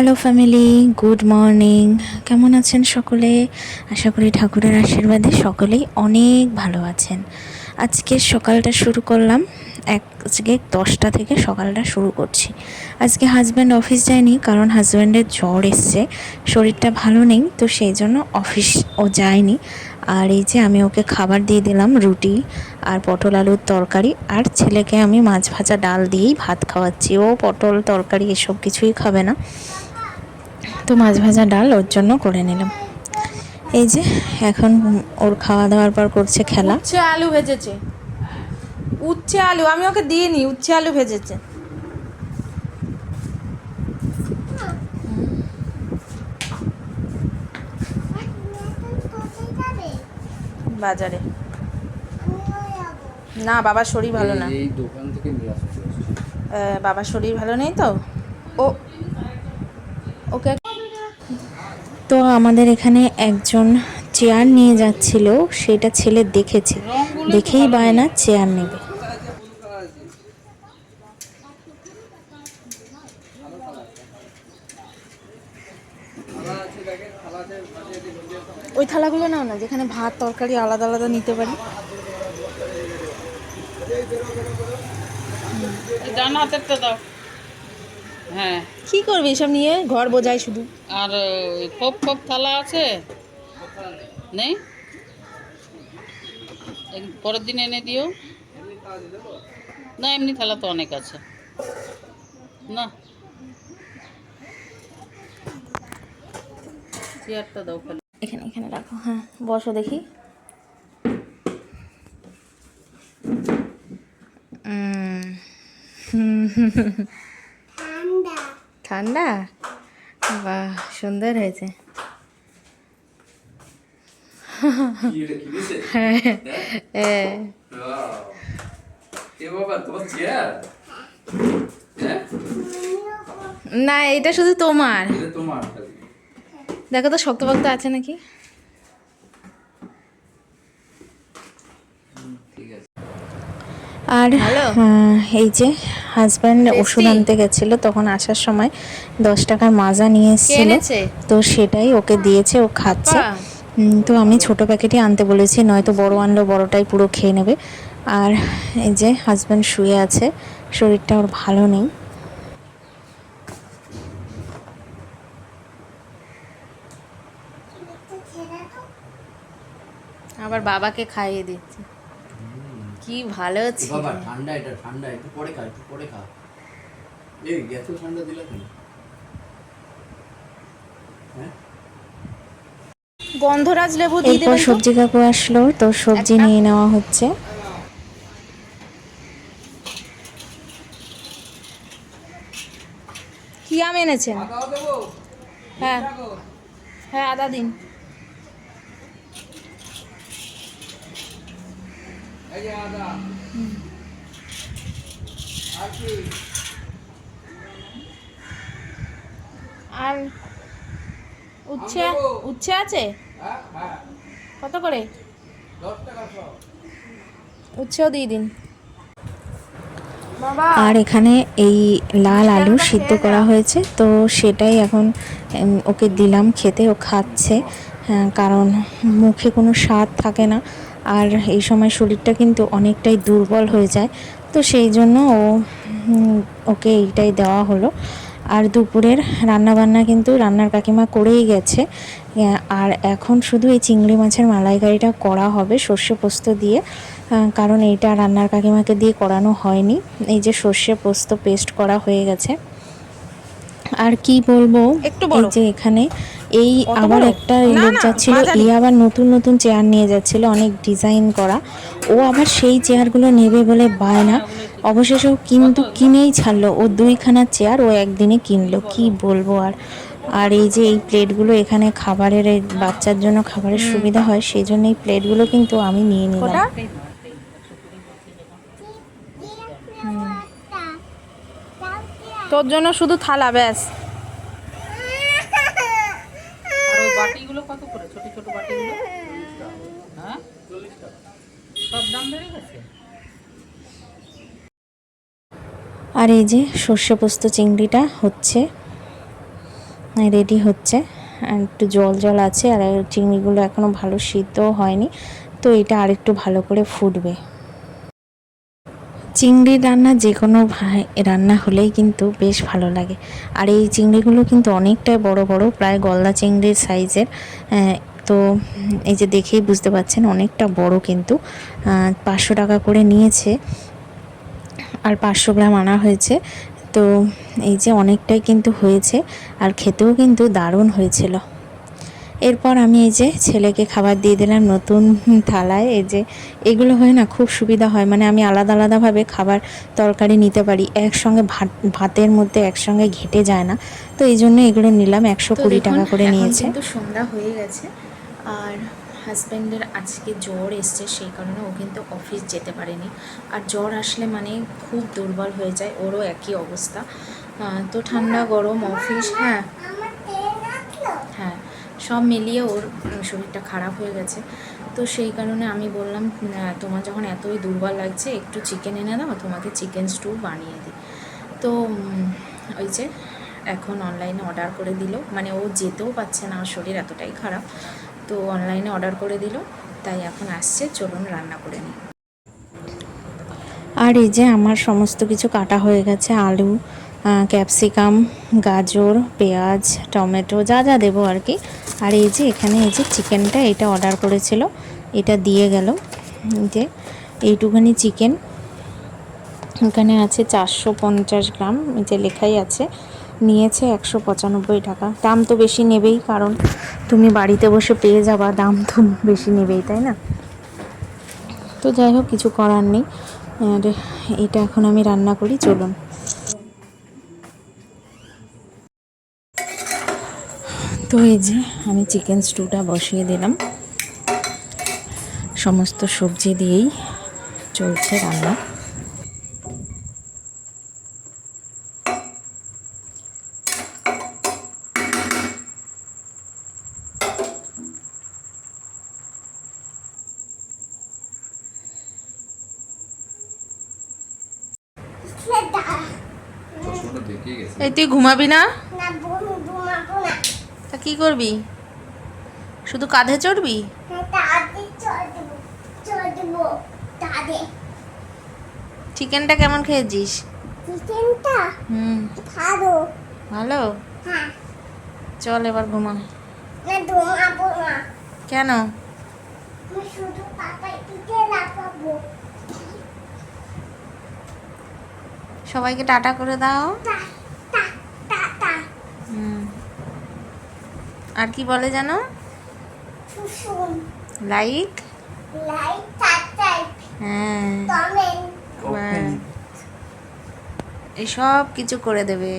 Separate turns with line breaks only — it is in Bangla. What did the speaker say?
Hello family, good morning. কেমন আছেন সকলে? আশা করি ঠাকুরের আশীর্বাদে সকলেই অনেক ভালো আছেন। আজকে সকালটা শুরু করলাম, আজকে 10টা থেকে সকালটা শুরু করছি। আজকে হাজব্যান্ড অফিস যায়নি, কারণ হাজব্যান্ডের জ্বর এসছে, শরীরটা ভালো নেই, তো সেই জন্য অফিস ও যায়নি। আর এই যে আমি ওকে খাবার দিয়ে দিলাম, রুটি আর পটল আলুর তরকারি, আর ছেলেকে আমি মাছ ভাজা ডাল দিয়েই ভাত খাওয়াচ্ছি। ও পটল তরকারি এসব কিছুই খাবে না, তো মাছ ভাজা ডাল ওর জন্য করে নিলাম। এই যে এখন ওর খাওয়া দাওয়ার পর করছে খেলা।
উচ্ছে আলু ভেজেছে, উচ্ছে আলু আমি ওকে দিইনি, উচ্ছে আলু ভেজেছে। বাজারে না, বাবার শরীর ভালো না।
এই দোকান থেকে নিয়ে আসছে।
বাবার শরীর ভালো নেই তো ও ওকে।
তো আমাদের এখানে একজন চেয়ার নিয়ে যাচ্ছিল, সেটা ছেলে দেখেছে, দেখেই বায়না চেয়ার নেবে।
ওই থালাগুলো নাও না, যেখানে ভাত তরকারি আলাদা আলাদা নিতে পারি।
ডান হাতেরটা দাও। হ্যাঁ,
কি করবি এসব নিয়ে, ঘর বোঝাই শুধু।
আর খোপ খোপ থালা আছে নেই? পরের দিন এনে দিও। না, এমনি থালা তো অনেক আছে না। চেয়ারটা দাও খালি।
এখানে এখানে রাখো, হ্যাঁ বসো দেখি। ঠান্ডা, বাহ সুন্দর হয়েছে। না, এটা শুধু তোমার। দেখো তো শক্তপোক্ত আছে নাকি। আর এই যে হাজব্যান্ড ওষুধ আনতে গেছিলো, তখন আসার সময় 10 টাকার মাজা নিয়ে এসেছিল, তো সেটাই ওকে দিয়েছে, ও খাচ্ছে। তো আমি ছোট প্যাকেটই আনতে বলেছি, নয়তো বড় আনলেও বড়টাই পুরো খেয়ে নেবে। আর এই যে হাজব্যান্ড শুয়ে আছে, শরীরটা ওর ভালো নেই। আবার বাবাকে খাইয়ে দিচ্ছে, কি ভালো ছিল।
বাবা ঠান্ডা, এটা ঠান্ডা, একটু পরে খা, একটু পরে খা। এই এত ঠান্ডা দিলা কেন? হ্যাঁ,
গন্ধরাজ লেবু দিয়ে
এরপর
দেবেন তো।
সবজি কাকু আসলো, তো সবজি
একটা
নিয়ে নেওয়া হচ্ছে।
কি আম এনেছেন? হ্যাঁ হ্যাঁ, আদা দিন। আর উচ্ছে, উচ্ছে আছে কত করে? উচ্ছেও দিয়ে দিন।
আর এখানে এই লাল আলু সিদ্ধ করা হয়েছে, তো সেটাই এখন ওকে দিলাম খেতে, ও খাচ্ছে। কারণ মুখে কোনো স্বাদ থাকে না, আর এই সময় শরীরটা কিন্তু অনেকটাই দুর্বল হয়ে যায়, তো সেই জন্য ওকে এইটাই দেওয়া হলো। আর দুপুরের রান্নাবান্না কিন্তু রান্নার কাকিমা করেই গেছে, আর এখন শুধু এই চিংড়ি মাছের মালাইকারিটা করা হবে সর্ষে পোস্ত দিয়ে, কারণ এইটা রান্নার কাকিমাকে দিয়ে করানো হয়নি। এই যে সর্ষে পোস্ত পেস্ট করা হয়ে গেছে। আর কি বলবো, এই যে এখানে এই আবার একটা লোক যাচ্ছিল, আবার নতুন নতুন চেয়ার নিয়ে যাচ্ছিল, অনেক ডিজাইন করা। ও আবার সেই চেয়ারগুলো নেবে বলে বায়না, অবশেষে ও কিন্তু কিনেই ছাড়লো। ও 2খানা চেয়ার ও একদিনে কিনলো, কি বলবো আর। আর এই যে এই প্লেটগুলো, এখানে খাবারের, বাচ্চার জন্য খাবারের সুবিধা হয়, সেই জন্য এই প্লেটগুলো কিন্তু আমি নিয়ে নিলাম।
তোর জন্য শুধু থালা, ব্যাস।
আর ওই বাটিগুলো কত করে? ছোট ছোট বাটিগুলো? হ্যাঁ, 40 টাকা। সব দাম বেড়ে গেছে।
আর এই যে সর্ষে পোস্ত চিংড়িটা হচ্ছে। রেডি হচ্ছে। আর একটু জল জল আছে, আর চিংড়িগুলো এখনও ভালো সিদ্ধও হয়নি, তো এটা আরেকটু ভালো করে ফুটবে। চিংড়ির রান্না যে কোনো রান্না হলেই কিন্তু বেশ ভালো লাগে। আর এই চিংড়িগুলো কিন্তু অনেকটাই বড় বড়, প্রায় গলদা চিংড়ির সাইজের। তো এই যে দেখেই বুঝতে পারছেন অনেকটা বড়, কিন্তু 500 টাকা করে নিয়েছে, আর 500 গ্রাম আনা হয়েছে। তো এই যে অনেকটাই কিন্তু হয়েছে, আর খেতেও কিন্তু দারুণ হয়েছিল। এরপর আমি এই যে ছেলেকে খাবার দিয়ে দিলাম নতুন থালায়। এই যে এগুলো হয় না, খুব সুবিধা হয়, মানে আমি আলাদা আলাদাভাবে খাবার তরকারি নিতে পারি, একসঙ্গে ভাতের মধ্যে একসঙ্গে ঘেটে যায় না। তো এই জন্য এগুলো নিলাম, 120 টাকা করে নিয়েছে।
কিন্তু সন্ধ্যা হয়ে গেছে, আর হাজব্যান্ডের আজকে জ্বর এসছে, সেই কারণে ও কিন্তু অফিস যেতে পারেনি। আর জ্বর আসলে মানে খুব দুর্বল হয়ে যায়, ওরও একই অবস্থা। তো ঠান্ডা গরম অফিস, হ্যাঁ হ্যাঁ, সব মিলিয়ে ওর শরীরটা খারাপ হয়ে গেছে। তো সেই কারণে আমি বললাম, তোমার যখন এতই দুর্বল লাগছে একটু চিকেন এনে দাও, তোমাকে চিকেন স্টু বানিয়ে দিই। তো ওই যে এখন অনলাইনে অর্ডার করে দিল, মানে ও যেতেও পারছে না, ওর শরীর এতটাই খারাপ, তো অনলাইনে অর্ডার করে দিল, তাই এখন আসছে, চলুন রান্না করে নিই।
আর এই যে আমার সমস্ত কিছু কাটা হয়ে গেছে, আলু, ক্যাপসিকাম, গাজর, পেঁয়াজ, টমেটো, যা যা দেবো আর কি। আর এই যে এখানে এই যে চিকেনটা, এটা অর্ডার করেছিল, এটা দিয়ে গেল। যে এইটুখানি চিকেন, এখানে আছে 450 গ্রাম, এই যে লেখাই আছে, নিয়েছে 195 টাকা। দাম তো বেশি নেবেই, কারণ তুমি বাড়িতে বসে পেয়ে যাবা, দাম তো বেশি নেবেই, তাই না? তো যাই হোক, কিছু করার নেই। আর এটা এখন আমি রান্না করি, চলুন। তো এই যে আমি চিকেন স্টুটা বসিয়ে দিলাম, সমস্ত সবজি দিয়েই চলছে রান্না।
এই তুই ঘুমাবি না? তা কি করবি? শুধু কাঁধে চড়বি? চিকেনটা কেমন খেয়েছিস? ভালো। চল এবার ঘুমা। কেন? সবাইকে টাটা করে দাও। আর কি বলে জানো? লাইক, হ্যাঁ, এই সব কিছু করে দেবে।